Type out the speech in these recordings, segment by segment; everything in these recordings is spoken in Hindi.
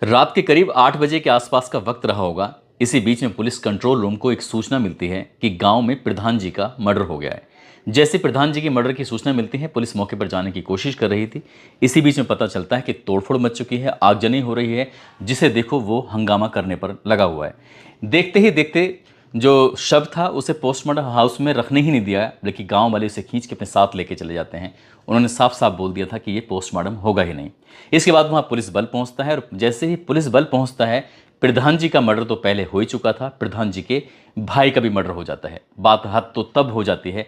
रात के करीब 8 बजे के आसपास का वक्त रहा होगा। इसी बीच में पुलिस कंट्रोल रूम को एक सूचना मिलती है कि गांव में प्रधान जी का मर्डर हो गया है। जैसे प्रधान जी के मर्डर की सूचना मिलती है, पुलिस मौके पर जाने की कोशिश कर रही थी। इसी बीच में पता चलता है कि तोड़फोड़ मच चुकी है, आगजनी हो रही है। जिसे देखो वो हंगामा करने पर लगा हुआ है। देखते ही देखते जो शव था उसे पोस्टमार्टम हाउस में रखने ही नहीं दिया, बल्कि गांव वाले उसे खींच के अपने साथ लेके चले जाते हैं। उन्होंने साफ साफ बोल दिया था कि ये पोस्टमार्टम होगा ही नहीं। इसके बाद वहां पुलिस बल पहुंचता है और जैसे ही पुलिस बल पहुंचता है, प्रधान जी का मर्डर तो पहले हो ही चुका था, प्रधान जी के भाई का भी मर्डर हो जाता है। बात हद तो तब हो जाती है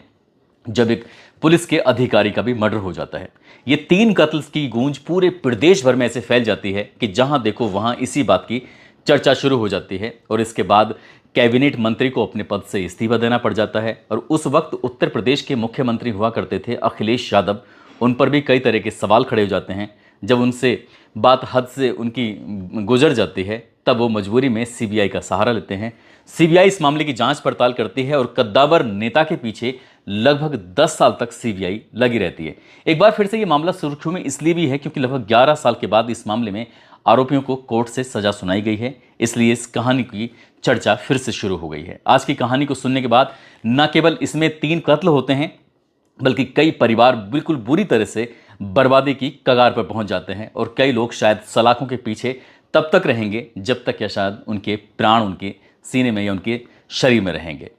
जब एक पुलिस के अधिकारी का भी मर्डर हो जाता है। ये 3 कत्ल की गूंज पूरे प्रदेश भर में ऐसे फैल जाती है कि जहां देखो वहां इसी बात की चर्चा शुरू हो जाती है। और इसके बाद कैबिनेट मंत्री को अपने पद से इस्तीफा देना पड़ जाता है। और उस वक्त उत्तर प्रदेश के मुख्यमंत्री हुआ करते थे अखिलेश यादव। उन पर भी कई तरह के सवाल खड़े हो जाते हैं। जब उनसे बात हद से उनकी गुजर जाती है, तब वो मजबूरी में सीबीआई का सहारा लेते हैं। सीबीआई इस मामले की जांच पड़ताल करती है और कद्दावर नेता के पीछे लगभग 10 साल तक सीबीआई लगी रहती है। एक बार फिर से ये मामला सुर्खियों में इसलिए भी है क्योंकि लगभग 11 साल के बाद इस मामले में आरोपियों को कोर्ट से सजा सुनाई गई है। इसलिए इस कहानी की चर्चा फिर से शुरू हो गई है। आज की कहानी को सुनने के बाद न केवल इसमें 3 कत्ल होते हैं, बल्कि कई परिवार बिल्कुल बुरी तरह से बर्बादी की कगार पर पहुंच जाते हैं। और कई लोग शायद सलाखों के पीछे तब तक रहेंगे जब तक या शायद उनके प्राण उनके सीने में या उनके शरीर में रहेंगे।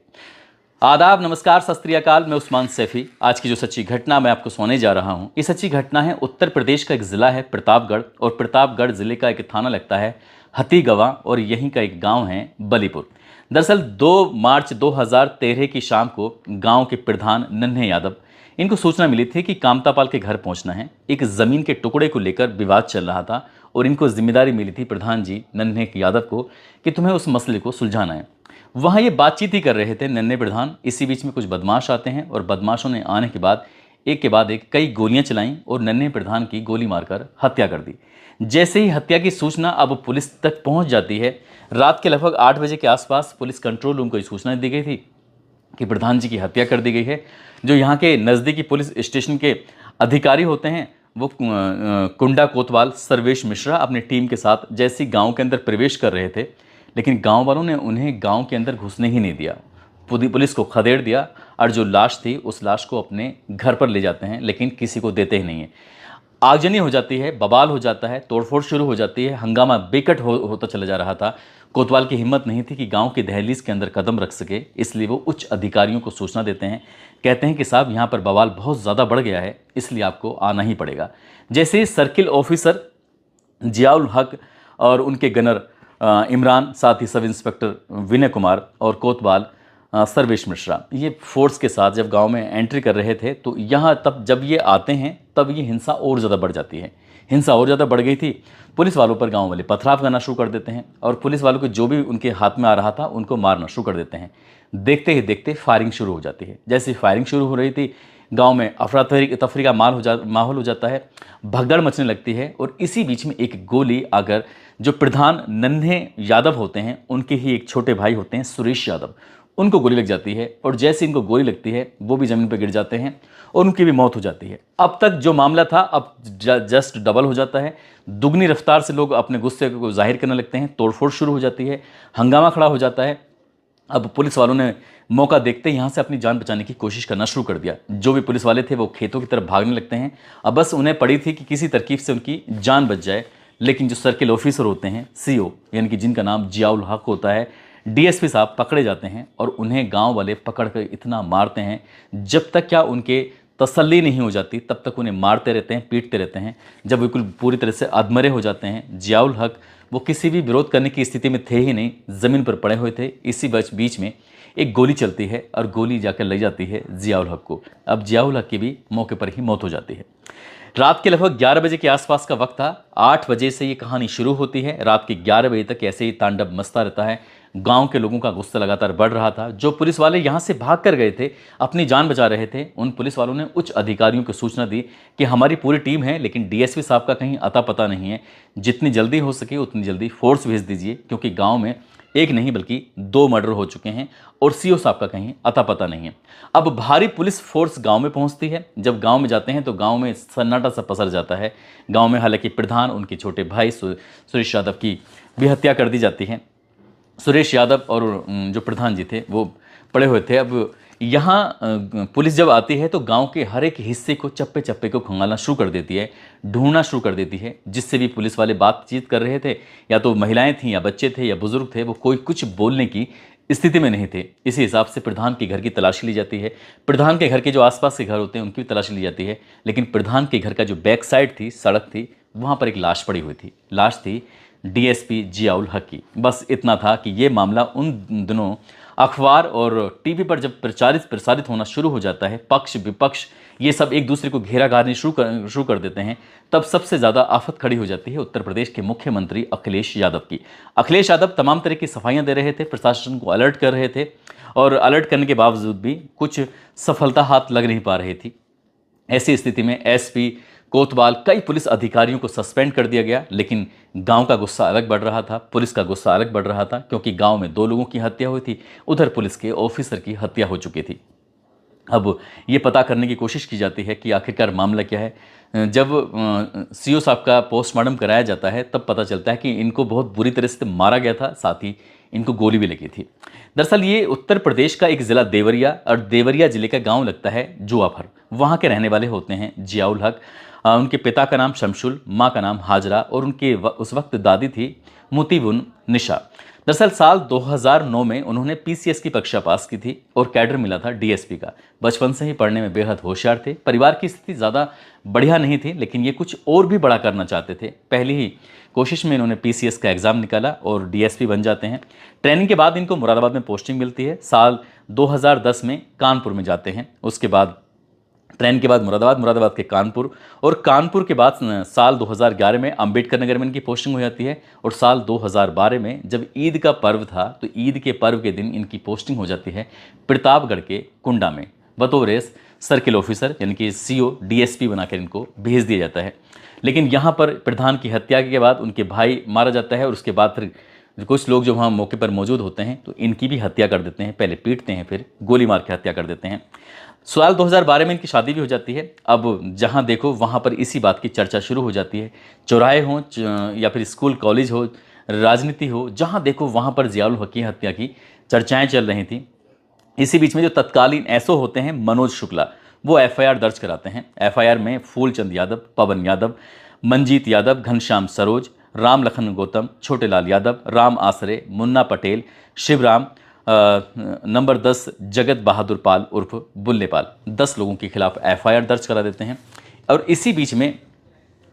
आदाब, नमस्कार, सत श्री अकाल। मैं उस्मान सैफी। आज की जो सच्ची घटना मैं आपको सुनाने जा रहा हूं, ये सच्ची घटना है उत्तर प्रदेश का एक जिला है प्रतापगढ़, और प्रतापगढ़ जिले का एक थाना लगता है हथीगवा, और यहीं का एक गांव है बलीपुर। दरअसल 2 मार्च 2013 की शाम को गांव के प्रधान नन्हे यादव, इनको सूचना मिली थी कि कामतापाल के घर पहुंचना है। एक जमीन के टुकड़े को लेकर विवाद चल रहा था और इनको जिम्मेदारी मिली थी प्रधान जी नन्हे यादव को कि तुम्हें उस मसले को सुलझाना है। वहां ये बातचीत ही कर रहे थे नन्हे प्रधान। इसी बीच में कुछ बदमाश आते हैं और बदमाशों ने आने के बाद एक के बाद एक कई गोलियां चलाईं और नन्हे प्रधान की गोली मारकर हत्या कर दी। जैसे ही हत्या की सूचना अब पुलिस तक पहुंच जाती है, रात के लगभग 8 बजे के आसपास पुलिस कंट्रोल रूम को सूचना दी गई थी कि प्रधान जी की हत्या कर दी गई है। जो यहाँ के नज़दीकी पुलिस स्टेशन के अधिकारी होते हैं, वो कुंडा कोतवाल सर्वेश मिश्रा अपनी टीम के साथ जैसे ही गाँव के अंदर प्रवेश कर रहे थे, लेकिन गांव वालों ने उन्हें गांव के अंदर घुसने ही नहीं दिया। पुलिस को खदेड़ दिया और जो लाश थी उस लाश को अपने घर पर ले जाते हैं, लेकिन किसी को देते ही नहीं है। आगजनी हो जाती है, बवाल हो जाता है, तोड़फोड़ शुरू हो जाती है, हंगामा बेकट होता चला जा रहा था। कोतवाल की हिम्मत नहीं थी कि गांव की दहलीज के अंदर कदम रख सके, इसलिए वो उच्च अधिकारियों को सूचना देते हैं। कहते हैं कि साहब यहाँ पर बवाल बहुत ज़्यादा बढ़ गया है, इसलिए आपको आना ही पड़ेगा। जैसे ही सर्किल ऑफिसर जियाउल हक और उनके गनर इमरान, साथ ही सब इंस्पेक्टर विनय कुमार और कोतवाल सर्वेश मिश्रा, ये फोर्स के साथ जब गांव में एंट्री कर रहे थे, तो यहाँ तब जब ये आते हैं तब ये हिंसा और ज़्यादा बढ़ जाती है। हिंसा और ज़्यादा बढ़ गई थी। पुलिस वालों पर गांव वाले पथराव करना शुरू कर देते हैं और पुलिस वालों को जो भी उनके हाथ में आ रहा था उनको मारना शुरू कर देते हैं। देखते ही देखते फायरिंग शुरू हो जाती है। जैसे फायरिंग शुरू हो रही थी, गांव में अफरा तफरी का माहौल हो जाता है, भगदड़ मचने लगती है। और इसी बीच में एक गोली आकर जो प्रधान नन्हे यादव होते हैं, उनके ही एक छोटे भाई होते हैं सुरेश यादव, उनको गोली लग जाती है। और जैसे इनको गोली लगती है वो भी ज़मीन पर गिर जाते हैं और उनकी भी मौत हो जाती है। अब तक जो मामला था अब जस्ट डबल हो जाता है। दुगनी रफ्तार से लोग अपने गुस्से को जाहिर करने लगते हैं, तोड़फोड़ शुरू हो जाती है, हंगामा खड़ा हो जाता है। अब पुलिस वालों ने मौका देखते यहाँ से अपनी जान बचाने की कोशिश करना शुरू कर दिया। जो भी पुलिस वाले थे वो खेतों की तरफ भागने लगते हैं। अब बस उन्हें पड़ी थी कि किसी तरकीब से उनकी जान बच जाए। लेकिन जो सर्किल ऑफिसर होते हैं, सीओ, यानी कि जिनका नाम जियाउल हक होता है, डीएसपी साहब, पकड़े जाते हैं और उन्हें गांव वाले पकड़ कर इतना मारते हैं, जब तक क्या उनके तसल्ली नहीं हो जाती तब तक उन्हें मारते रहते हैं, पीटते रहते हैं। जब बिल्कुल पूरी तरह से अधमरे हो जाते हैं, जियाउल हक, वो किसी भी विरोध करने की स्थिति में थे ही नहीं, ज़मीन पर पड़े हुए थे। इसी बीच में एक गोली चलती है और गोली जाकर लग जाती है जियाउल हक को। अब जियाउल हक की भी मौके पर ही मौत हो जाती है। रात के लगभग 11 बजे के आसपास का वक्त था। 8 बजे से ये कहानी शुरू होती है। रात के 11 बजे तक ऐसे ही तांडव मचता रहता है। गांव के लोगों का गुस्सा लगातार बढ़ रहा था। जो पुलिस वाले यहां से भाग कर गए थे, अपनी जान बचा रहे थे, उन पुलिस वालों ने उच्च अधिकारियों को सूचना दी कि हमारी पूरी टीम है, लेकिन डीएसपी साहब का कहीं अता पता नहीं है। जितनी जल्दी हो सके उतनी जल्दी फोर्स भेज दीजिए, क्योंकि गाँव में एक नहीं बल्कि 2 मर्डर हो चुके हैं और सीओ साहब का कहीं अता पता नहीं है। अब भारी पुलिस फोर्स गांव में पहुंचती है। जब गांव में जाते हैं तो गांव में सन्नाटा सा पसर जाता है। गांव में हालांकि प्रधान, उनके छोटे भाई सुरेश यादव की भी हत्या कर दी जाती है। सुरेश यादव और जो प्रधान जी थे वो पड़े हुए थे। अब यहाँ पुलिस जब आती है तो गांव के हर एक हिस्से को, चप्पे चप्पे को खंगालना शुरू कर देती है, ढूंढना शुरू कर देती है। जिससे भी पुलिस वाले बातचीत कर रहे थे, या तो महिलाएं थीं या बच्चे थे या बुजुर्ग थे, वो कोई कुछ बोलने की स्थिति में नहीं थे। इसी हिसाब से प्रधान के घर की तलाशी ली जाती है। प्रधान के घर के जो आसपास के घर होते हैं उनकी भी तलाशी ली जाती है। लेकिन प्रधान के घर का जो बैक साइड थी, सड़क थी, वहाँ पर एक लाश पड़ी हुई थी। लाश थी डीएसपी जियाउल हक की। बस इतना था कि ये मामला उन दिनों अखबार और टीवी पर जब प्रसारित होना शुरू हो जाता है, पक्ष विपक्ष ये सब एक दूसरे को घेराघारने शुरू कर देते हैं, तब सबसे ज़्यादा आफत खड़ी हो जाती है उत्तर प्रदेश के मुख्यमंत्री अखिलेश यादव की। अखिलेश यादव तमाम तरह की सफाइयां दे रहे थे, प्रशासन को अलर्ट कर रहे थे, और अलर्ट करने के बावजूद भी कुछ सफलता हाथ लग नहीं पा रही थी। ऐसी स्थिति में एसपी कोतवाल, कई पुलिस अधिकारियों को सस्पेंड कर दिया गया। लेकिन गांव का गुस्सा अलग बढ़ रहा था, पुलिस का गुस्सा अलग बढ़ रहा था, क्योंकि गांव में 2 लोगों की हत्या हुई थी, उधर पुलिस के ऑफिसर की हत्या हो चुकी थी। अब ये पता करने की कोशिश की जाती है कि आखिरकार मामला क्या है। जब सीओ साहब का पोस्टमार्टम कराया जाता है तब पता चलता है कि इनको बहुत बुरी तरह से मारा गया था, साथ ही इनको गोली भी लगी थी। दरअसल ये उत्तर प्रदेश का एक ज़िला देवरिया, और देवरिया ज़िले का गांव लगता है जुआफर। वहाँ के रहने वाले होते हैं जियाउल हक। उनके पिता का नाम शमशुल, माँ का नाम हाजरा, और उनके उस वक्त दादी थी मुतीबुन निशा। दरअसल साल 2009 में उन्होंने पीसीएस की परीक्षा पास की थी और कैडर मिला था डीएसपी का। बचपन से ही पढ़ने में बेहद होशियार थे। परिवार की स्थिति ज़्यादा बढ़िया नहीं थी, लेकिन ये कुछ और भी बड़ा करना चाहते थे। पहली ही कोशिश में इन्होंने पीसीएस का एग्ज़ाम निकाला और डीएसपी बन जाते हैं। ट्रेनिंग के बाद इनको मुरादाबाद में पोस्टिंग मिलती है। साल 2010 में कानपुर में जाते हैं। उसके बाद ट्रेन के बाद मुरादाबाद के कानपुर, और कानपुर के बाद साल 2011 में अंबेडकर नगर में इनकी पोस्टिंग हो जाती है। और साल 2012 में जब ईद का पर्व था, तो ईद के पर्व के दिन इनकी पोस्टिंग हो जाती है प्रतापगढ़ के कुंडा में, बतौर सर्किल ऑफिसर, यानी कि सीओ डीएसपी बनाकर इनको भेज दिया जाता है। लेकिन यहाँ पर प्रधान की हत्या के बाद उनके भाई मारा जाता है, और उसके बाद फिर कुछ लोग जो वहाँ मौके पर मौजूद होते हैं तो इनकी भी हत्या कर देते हैं। पहले पीटते हैं, फिर गोली मार के हत्या कर देते हैं। साल 2012 में इनकी शादी भी हो जाती है। अब जहाँ देखो वहाँ पर इसी बात की चर्चा शुरू हो जाती है। चौराहे हों या फिर स्कूल कॉलेज हो, राजनीति हो, जहाँ देखो वहाँ पर जियाउल हक की हत्या की चर्चाएँ चल रही थी। इसी बीच में जो तत्कालीन एसओ होते हैं मनोज शुक्ला, वो एफआईआर दर्ज कराते हैं। एफआईआर में फूलचंद यादव, पवन यादव, मंजीत यादव, घनश्याम सरोज, राम लखन गौतम, छोटे लाल यादव, राम आसरे, मुन्ना पटेल, शिवराम, नंबर 10 जगत बहादुर पाल उर्फ बुल्ले पाल, 10 लोगों के खिलाफ एफआईआर दर्ज करा देते हैं। और इसी बीच में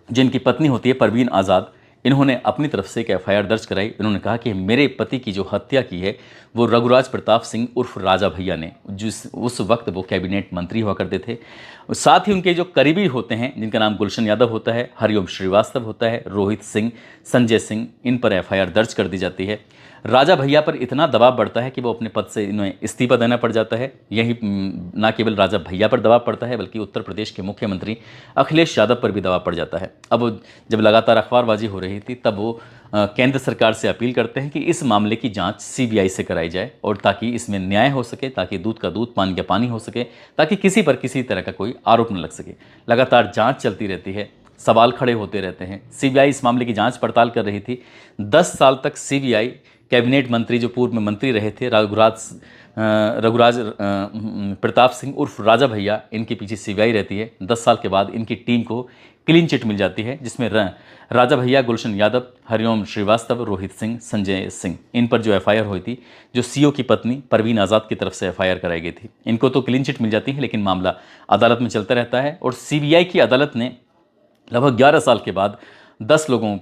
जिनकी पत्नी होती है परवीन आज़ाद, इन्होंने अपनी तरफ से एक एफआईआर दर्ज कराई। इन्होंने कहा कि मेरे पति की जो हत्या की है वो रघुराज प्रताप सिंह उर्फ राजा भैया ने, जिस उस वक्त वो कैबिनेट मंत्री हुआ करते थे। साथ ही उनके जो करीबी होते हैं, जिनका नाम गुलशन यादव होता है, हरिओम श्रीवास्तव होता है, रोहित सिंह, संजय सिंह, इन पर एफआईआर दर्ज कर दी जाती है। राजा भैया पर इतना दबाव बढ़ता है कि वो अपने पद से इन्हें इस्तीफा देना पड़ जाता है। यही ना केवल राजा भैया पर दबाव पड़ता है, बल्कि उत्तर प्रदेश के मुख्यमंत्री अखिलेश यादव पर भी दबाव पड़ जाता है। अब जब लगातार अखबारबाजी हो रही थी, तब वो केंद्र सरकार से अपील करते हैं कि इस मामले की जांच सीबीआई से कराई जाए, और ताकि इसमें न्याय हो सके, ताकि दूध का दूध पानी का पानी हो सके, ताकि किसी पर किसी तरह का कोई आरोप न लग सके। लगातार जांच चलती रहती है, सवाल खड़े होते रहते हैं। सीबीआई इस मामले की जांच पड़ताल कर रही थी। 10 साल तक सीबीआई कैबिनेट मंत्री जो पूर्व में मंत्री रहे थे रघुराज प्रताप सिंह उर्फ राजा भैया, इनके पीछे सीबीआई रहती है। 10 साल के बाद इनकी टीम को क्लीन चिट मिल जाती है, जिसमें राजा भैया, गुलशन यादव, हरिओम श्रीवास्तव, रोहित सिंह, संजय सिंह, इन पर जो एफआईआर हुई थी, जो सीओ की पत्नी परवीन आज़ाद की तरफ से एफआईआर कराई गई थी, इनको तो क्लीन चिट मिल जाती है। लेकिन मामला अदालत में चलता रहता है, और सीबीआई की अदालत ने लगभग 11 साल के बाद 10 लोगों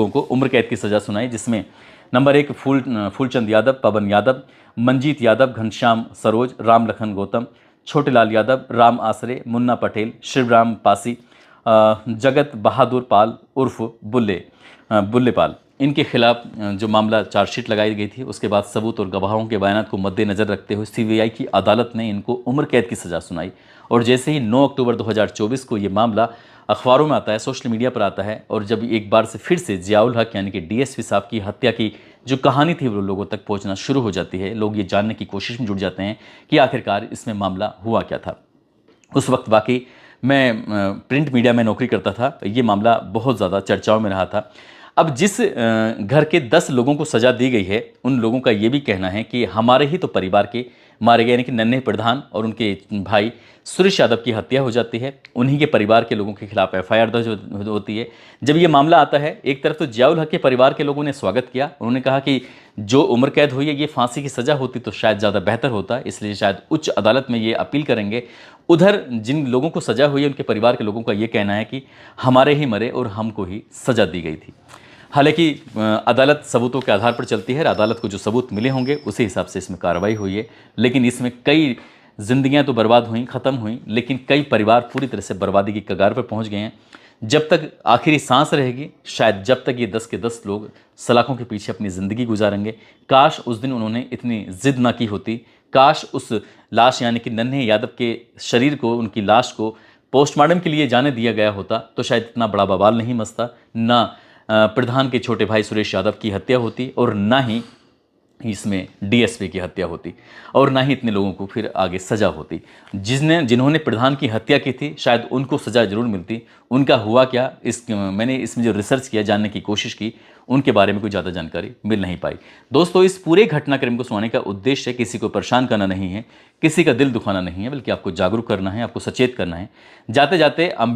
को उम्र कैद की सज़ा सुनाई, जिसमें नंबर 1 फूलचंद यादव, पवन यादव, मंजीत यादव, घनश्याम सरोज, राम लखन गौतम, छोटे लाल यादव, राम आसरे, मुन्ना पटेल, शिवराम पासी, जगत बहादुर पाल उर्फ बुल्ले पाल, इनके खिलाफ जो मामला चार्जशीट लगाई गई थी, उसके बाद सबूत और गवाहों के बयान को मद्देनज़र रखते हुए सीबीआई की अदालत ने इनको उम्र कैद की सज़ा सुनाई। और जैसे ही 9 अक्टूबर 2024 को ये मामला अखबारों में आता है, सोशल मीडिया पर आता है, और जब एक बार से फिर से जियाउल हक यानी कि डीएसपी साहब की हत्या की जो कहानी थी वो लोगों तक पहुंचना शुरू हो जाती है, लोग ये जानने की कोशिश में जुट जाते हैं कि आखिरकार इसमें मामला हुआ क्या था। उस वक्त वाकई मैं प्रिंट मीडिया में नौकरी करता था, ये मामला बहुत ज़्यादा चर्चाओं में रहा था। अब जिस घर के 10 लोगों को सज़ा दी गई है, उन लोगों का ये भी कहना है कि हमारे ही तो परिवार के मारे गए, यानी कि नन्हे प्रधान और उनके भाई सुरेश यादव की हत्या हो जाती है। उन्हीं के परिवार के लोगों के खिलाफ एफआईआर दर्ज होती है। जब ये मामला आता है, एक तरफ तो जियाउल हक के परिवार के लोगों ने स्वागत किया, उन्होंने कहा कि जो उम्र कैद हुई है ये फांसी की सज़ा होती तो शायद ज़्यादा बेहतर होता, इसलिए शायद उच्च अदालत में ये अपील करेंगे। उधर जिन लोगों को सज़ा हुई है उनके परिवार के लोगों का ये कहना है कि हमारे ही मरे और हमको ही सज़ा दी गई थी। हालांकि अदालत सबूतों के आधार पर चलती है, अदालत को जो सबूत मिले होंगे उसी हिसाब से इसमें कार्रवाई हुई है। लेकिन इसमें कई जिंदगियां तो बर्बाद हुई, ख़त्म हुई, लेकिन कई परिवार पूरी तरह से बर्बादी की कगार पर पहुंच गए हैं। जब तक आखिरी सांस रहेगी, शायद जब तक ये 10 के 10 लोग सलाखों के पीछे अपनी ज़िंदगी गुजारेंगे। काश उस दिन उन्होंने इतनी जिद ना की होती, काश उस लाश यानी कि नन्हे यादव के शरीर को, उनकी लाश को पोस्टमार्टम के लिए जाने दिया गया होता तो शायद इतना बड़ा बवाल नहीं मचता, ना प्रधान के छोटे भाई सुरेश यादव की हत्या होती, और ना ही इसमें डीएसपी की हत्या होती, और ना ही इतने लोगों को फिर आगे सज़ा होती। जिन्होंने प्रधान की हत्या की थी शायद उनको सज़ा जरूर मिलती। उनका हुआ क्या, मैंने इसमें जो रिसर्च किया, जानने की कोशिश की, उनके बारे में कोई ज़्यादा जानकारी मिल नहीं पाई। दोस्तों, इस पूरे घटनाक्रम को सुनाने का उद्देश्य किसी को परेशान करना नहीं है, किसी का दिल दुखाना नहीं है, बल्कि आपको जागरूक करना है, आपको सचेत करना है। जाते जाते